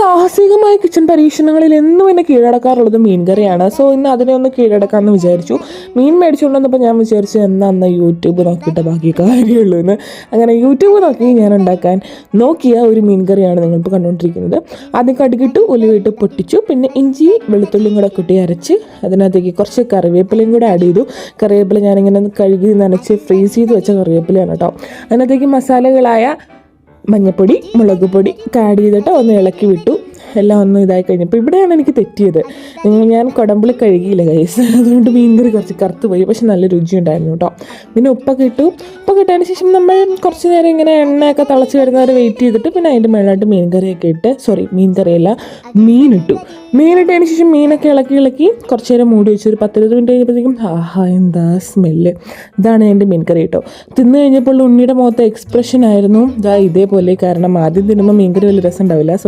സാഹസികമായ kitchen പരീക്ഷണങ്ങളിൽ എന്നും എന്നെ കീഴടക്കാറുള്ളത് മീൻ കറിയാണ്. സോ ഇന്ന് അതിനെ ഒന്ന് കീഴടക്കാമെന്ന് വിചാരിച്ചു. മീൻ മേടിച്ചുകൊണ്ട് വന്നപ്പോൾ ഞാൻ വിചാരിച്ചു അന്ന് യൂട്യൂബ് നോക്കിയിട്ട് ബാക്കി കാര്യമുള്ളൂ എന്ന്. അങ്ങനെ യൂട്യൂബ് നോക്കി ഞാൻ ഉണ്ടാക്കാൻ നോക്കിയ ഒരു മീൻ കറിയാണ് നിങ്ങളിപ്പോൾ കണ്ടുകൊണ്ടിരിക്കുന്നത്. ആദ്യം കടുകിട്ട് ഉലുവയിട്ട് പൊട്ടിച്ചു, പിന്നെ ഇഞ്ചി വെളുത്തുള്ളിയും കൂടെ കൂട്ടി അരച്ച് അതിനകത്തേക്ക് കുറച്ച് കറിവേപ്പിലയും കൂടെ ആഡ് ചെയ്തു. കറിവേപ്പില ഞാനിങ്ങനെ കഴുകി നനച്ച് ഫ്രീസ് ചെയ്ത് വെച്ച കറിവേപ്പിലയാണ് കേട്ടോ. അതിനകത്തേക്ക് മസാലകളായ മഞ്ഞൾപ്പൊടി, മുളക് പൊടി ആഡ് ചെയ്തിട്ട് ഒന്ന് ഇളക്കി വിട്ടു. എല്ലാം ഒന്ന് ഇതായി കഴിഞ്ഞപ്പോൾ ഇവിടെയാണ് എനിക്ക് തെറ്റിയത്. ഞാൻ കുടമ്പിളി കഴുകിയില്ല ഗൈസ്, അതുകൊണ്ട് മീൻകറി കുറച്ച് കറുത്ത് പോയി. പക്ഷെ നല്ല രുചിയുണ്ടായിരുന്നു കേട്ടോ. പിന്നെ ഉപ്പൊക്കെ ഇട്ടു. ഉപ്പൊക്കെ ഇട്ടതിന് ശേഷം നമ്മൾ കുറച്ച് നേരം ഇങ്ങനെ എണ്ണയൊക്കെ തിളച്ച് വരുന്നവരെ വെയിറ്റ് ചെയ്തിട്ട് പിന്നെ അതിൻ്റെ മേളായിട്ട് മീൻകറിയൊക്കെ ഇട്ട് മീനിട്ടതിന് ശേഷം മീനൊക്കെ ഇളക്കി കുറച്ച് നേരം മൂടി വെച്ച് ഒരു 10-20 മിനിറ്റ് കഴിഞ്ഞപ്പോഴത്തേക്കും എന്താ സ്മെല്ല്. ഇതാണ് എൻ്റെ മീൻകറി കേട്ടോ. തിന്നു കഴിഞ്ഞപ്പോൾ ഉണ്ണിയുടെ മുഖത്തെ എക്സ്പ്രഷൻ ആയിരുന്നു ഇതേപോലെ. കാരണം ആദ്യം തിന്നുമ്പോൾ മീൻകറി വലിയ രസം ഉണ്ടാവില്ല. സോ